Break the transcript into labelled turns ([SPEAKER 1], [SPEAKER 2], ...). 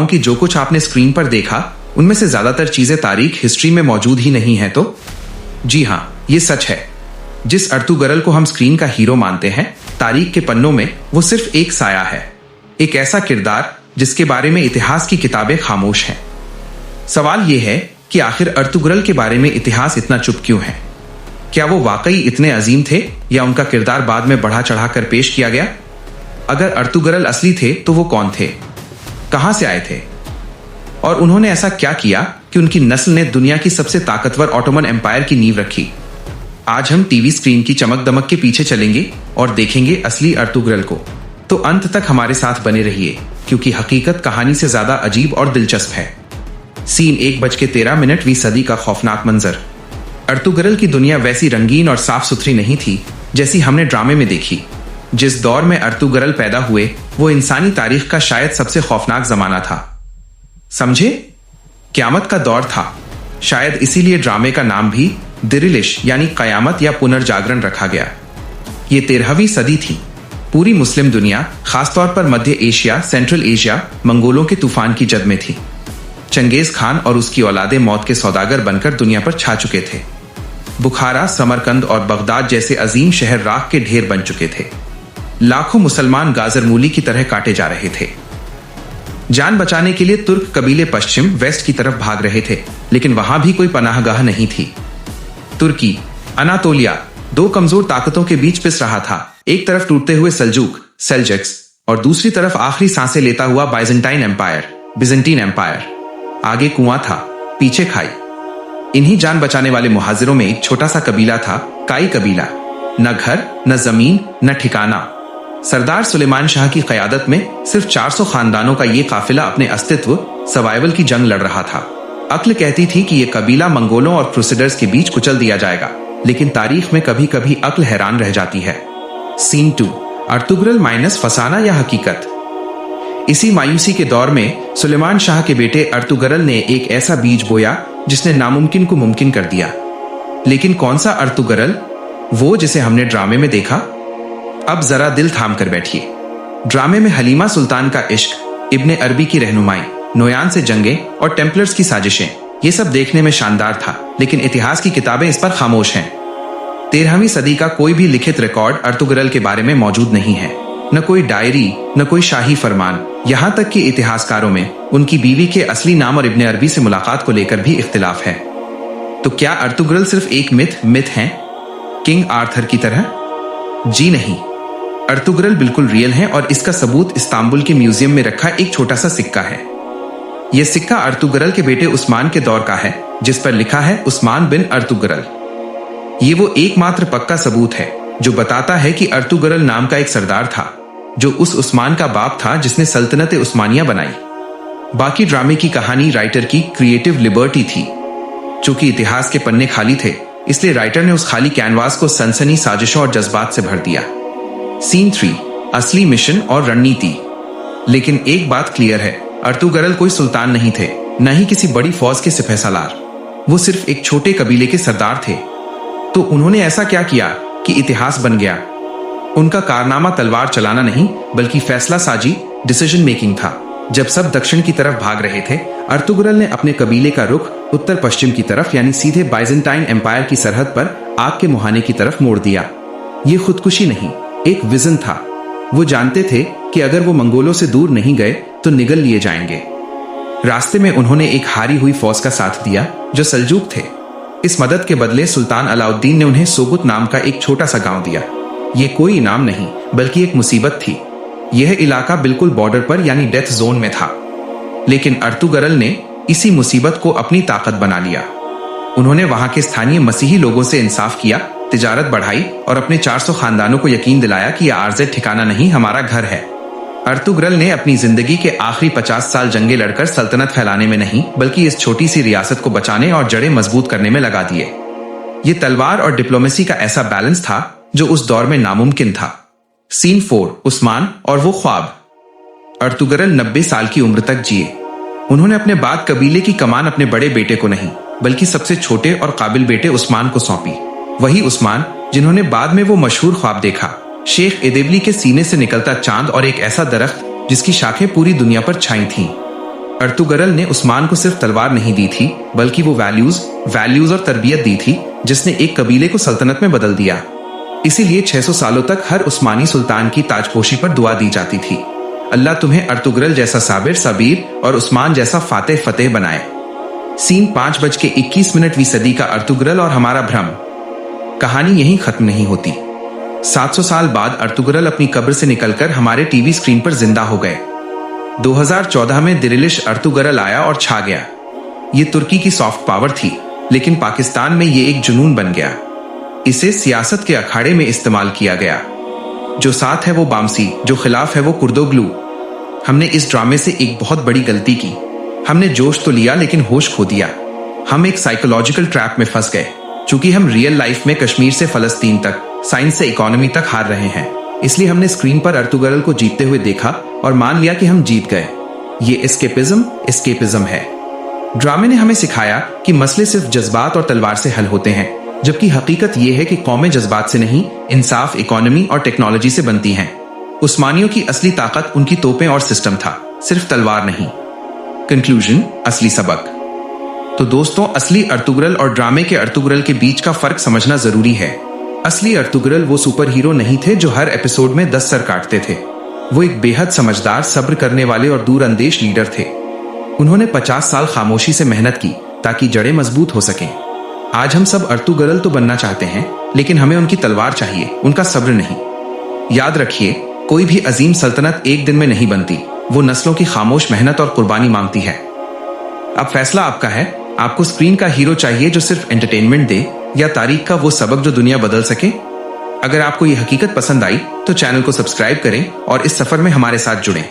[SPEAKER 1] कि जो कुछ आपने स्क्रीन पर देखा उनमें से ज्यादातर चीजें तारीख हिस्ट्री में मौजूद ही नहीं है। तो जी हाँ, ये सच है। जिस अर्तुगरल को हम स्क्रीन का हीरो मानते हैं, तारीख के पन्नों में वो सिर्फ एक साया है, एक ऐसा किरदार जिसके बारे में इतिहास की किताबें खामोश हैं। सवाल यह है कि आखिर अर्तुगरल के बारे में इतिहास इतना चुप क्यों है? क्या वो वाकई इतने अजीम थे या उनका किरदार बाद में बढ़ा चढ़ाकर पेश किया गया? अगर अर्तुगरल असली थे तो वो कौन थे, कहां से आए थे और उन्होंने ऐसा क्या किया कि उनकी नस्ल ने दुनिया की सबसे ताकतवर ऑटोमन एम्पायर की नींव रखी? आज हम टीवी स्क्रीन की चमक दमक के पीछे चलेंगे और देखेंगे असली अर्तुगरल को। तो अंत तक हमारे साथ बने रहिए, क्योंकि हकीकत कहानी से ज्यादा अजीब और दिलचस्प है। सीन 1:13 सदी का खौफनाक मंजर। अर्तुगरल की दुनिया वैसी रंगीन और साफ सुथरी नहीं थी जैसी हमने ड्रामे में देखी। जिस दौर में अर्तुगरल पैदा हुए वो इंसानी तारीख का शायद सबसे खौफनाक जमाना था। समझे, क्यामत का दौर था। शायद इसीलिए ड्रामे का नाम भी दिरिलिश यानी कयामत या पुनर्जागरण रखा गया। ये 13वीं सदी थी। पूरी मुस्लिम दुनिया, खासतौर पर मध्य एशिया, सेंट्रल एशिया, मंगोलों के तूफान की जद में थी। चंगेज खान और उसकी औलादे मौत के सौदागर बनकर दुनिया पर छा चुके थे। बुखारा, समरकंद और बगदाद जैसे अजीम शहर राख के ढेर बन चुके थे। लाखों मुसलमान गाजर मूली की तरह काटे जा रहे थे। जान बचाने के लिए तुर्क कबीले पश्चिम वेस्ट की तरफ भाग रहे थे, लेकिन वहां भी कोई पनाहगाह नहीं थी। तुर्की, अनातोलिया दो कमजोर ताकतों के बीच पिस रहा था। एक तरफ टूटते हुए सल्जूक सेल्जक्स और दूसरी तरफ आखिरी सांसें लेता हुआ बिजेंटीन एम्पायर। आगे कुआं था, पीछे खाई। इन्हीं जान बचाने वाले मुहाजिरों में एक छोटा सा कबीला था, काई कबीला। न घर, न जमीन, न ठिकाना। सरदार सुलेमान शाह की क़यादत में सिर्फ 400 खानदानों का ये काफिला अपने अस्तित्व, सर्वाइवल की जंग लड़ रहा था। अक्ल कहती थी कि यह कबीला मंगोलों और क्रूसेडर्स के बीच कुचल दिया जाएगा, लेकिन तारीख में कभी कभी अक्ल हैरान रह जाती है। सीन 2, अर्तुगरल माइनस फसाना या हकीकत। इसी मायूसी के दौर में सुलेमान शाह के बेटे अर्तुगरल ने एक ऐसा बीज बोया जिसने नामुमकिन को मुमकिन कर दिया। लेकिन कौन सा अर्तुगरल? वो जिसे हमने ड्रामे में देखा? अब जरा दिल थाम कर बैठिए। ड्रामे में हलीमा सुल्तान का इश्क, इब्ने अरबी की रहनुमाई, नोयान से जंगें और टेम्पलर्स की साजिशें, ये सब देखने में शानदार था, लेकिन इतिहास की किताबें इस पर खामोश हैं। 13वीं सदी का कोई भी लिखित रिकॉर्ड अर्तुगरल के बारे में मौजूद नहीं है। न कोई डायरी, न कोई शाही फरमान, यहां तक कि इतिहासकारों में उनकी बीवी के असली नाम और इब्ने अरबी से मुलाकात को लेकर भी इख्तिलाफ है। तो क्या अर्तुगरल सिर्फ एक मिथ है, किंग आर्थर की तरह? जी नहीं, अर्तुगरल बिल्कुल रियल है और इसका सबूत इस्तांबुल के म्यूजियम में रखा एक छोटा सा सिक्का है। यह सिक्का अर्तुगरल के बेटे उस्मान के दौर का है, जिस पर लिखा है उस्मान बिन अर्तुगरल। ये वो एकमात्र पक्का सबूत है जो बताता है कि अर्तुगरल नाम का एक सरदार था, जो उस उस्मान का बाप था जिसने सल्तनत उस्मानिया बनाई। बाकी ड्रामे की कहानी राइटर की क्रिएटिव लिबर्टी थी। चूंकि इतिहास के पन्ने खाली थे, इसलिए राइटर ने उस खाली कैनवास को सनसनी, साजिशों और जज्बात से भर दिया। सीन 3, असली मिशन और रणनीति। लेकिन एक बात क्लियर है, अर्तुगरल कोई सुल्तान नहीं थे, न ही किसी बड़ी फौज के सिपहसालार। वो सिर्फ एक छोटे कबीले के सरदार थे। तो उन्होंने ऐसा क्या किया कि इतिहास बन गया? उनका कारनामा तलवार चलाना नहीं, बल्कि फैसला साजी, डिसीजन मेकिंग था। जब सब दक्षिण की तरफ भाग रहे थे, अर्तुगरल ने अपने कबीले का रुख उत्तर पश्चिम की तरफ, यानी सीधे बाइजेंटाइन एम्पायर की सरहद पर आग के मुहाने की तरफ मोड़ दिया। ये खुदकुशी नहीं, एक विजन था। वो जानते थे कि अगर वो मंगोलों से दूर नहीं गए तो निगल लिए जाएंगे। रास्ते में उन्होंने एक हारी हुई फौज का साथ दिया जो सल्जूक थे। इस मदद के बदले सुल्तान अलाउद्दीन ने उन्हें सोगुत नाम का एक छोटा सा गांव दिया। ये कोई इनाम नहीं, बल्कि एक मुसीबत थी। यह इलाका बिल्कुल बॉर्डर पर यानी डेथ जोन में था। लेकिन अर्तुगरल ने इसी मुसीबत को अपनी ताकत बना लिया। उन्होंने वहां के स्थानीय मसीही लोगों से इंसाफ किया, तिजारत बढ़ाई और अपने 400 खानदानों को यकीन दिलाया कि यह आरज़ ठिकाना नहीं, हमारा घर है। अर्तुगरल ने अपनी जिंदगी के आखिरी 50 साल जंगें लड़कर सल्तनत फैलाने में नहीं, बल्कि इस छोटी सी रियासत को बचाने और जड़ें मजबूत करने में लगा दिए। ये तलवार और डिप्लोमेसी का ऐसा बैलेंस था जो उस दौर में नामुमकिन था। सीन 4, उस्मान और वो ख्वाब। अर्तुगरल 90 साल की उम्र तक जिए। उन्होंने अपने बाद कबीले की कमान अपने बड़े बेटे को नहीं, बल्कि सबसे छोटे और काबिल बेटे उस्मान को सौंपी। वही उस्मान जिन्होंने बाद में वो मशहूर ख्वाब देखा, शेख एदेबली के सीने से निकलता चांद और एक ऐसा दरख्त जिसकी शाखें पूरी दुनिया पर छाई थीं। अर्तुगरल ने उस्मान को सिर्फ तलवार नहीं दी थी, बल्कि वो वैल्यूज और तरबियत दी थी जिसने एक कबीले को सल्तनत में बदल दिया। इसीलिए 600 सालों तक हर उस्मानी सुल्तान की ताजपोशी पर दुआ दी जाती थी, अल्लाह तुम्हें अर्तुगरल जैसा साबिर सबीर और उस्मान जैसा फातेह फतेह बनाए। सीन 5:21 सदी का अर्तुगरल और हमारा भ्रम। कहानी यहीं खत्म नहीं होती। 700 साल बाद अर्तुगरल अपनी कब्र से निकलकर हमारे टीवी स्क्रीन पर जिंदा हो गए। 2014 में दिरिलिश अर्तुगरल आया और छा गया। ये तुर्की की सॉफ्ट पावर थी, लेकिन पाकिस्तान में ये एक जुनून बन गया। इसे सियासत के अखाड़े में इस्तेमाल किया गया। जो साथ है वो बामसी, जो खिलाफ है वो कुर्दोग्लू। हमने इस ड्रामे से एक बहुत बड़ी गलती की। हमने जोश तो लिया लेकिन होश खो दिया। हम एक साइकोलॉजिकल ट्रैप में फंस गए। चूंकि हम रियल लाइफ में कश्मीर से फलस्तीन तक, साइंस से इकोनॉमी तक हार रहे हैं, इसलिए हमने स्क्रीन पर अर्तुगरल को जीतते हुए देखा और मान लिया कि हम जीत गए। ये एस्केपिज्म है। ड्रामे ने हमें सिखाया कि मसले सिर्फ जज्बात और तलवार से हल होते हैं, जबकि हकीकत यह है कि कौमें जज्बात से नहीं, इंसाफ, इकोनॉमी और टेक्नोलॉजी से बनती हैं। उस्मानियों की असली ताकत उनकी तोपें और सिस्टम था, सिर्फ तलवार नहीं। कंक्लूजन, असली सबक। तो दोस्तों, असली अर्तुगरल और ड्रामे के अर्तुगरल के बीच का फर्क समझना जरूरी है। असली अर्तुगरल वो सुपर हीरो नहीं थे जो हर एपिसोड में 10 सर काटते थे। वो एक बेहद समझदार, सब्र करने वाले और दूरअंदेश लीडर थे। उन्होंने 50 साल खामोशी से मेहनत की ताकि जड़ें मजबूत हो सकें। आज हम सब अर्तुगरल तो बनना चाहते हैं, लेकिन हमें उनकी तलवार चाहिए, उनका सब्र नहीं। याद रखिए, कोई भी अजीम सल्तनत एक दिन में नहीं बनती, वो नस्लों की खामोश मेहनत और कुर्बानी मांगती है। अब फैसला आपका है, आपको स्क्रीन का हीरो चाहिए जो सिर्फ एंटरटेनमेंट दे, या तारीख का वो सबक जो दुनिया बदल सके। अगर आपको ये हकीकत पसंद आई तो चैनल को सब्सक्राइब करें और इस सफर में हमारे साथ जुड़ें।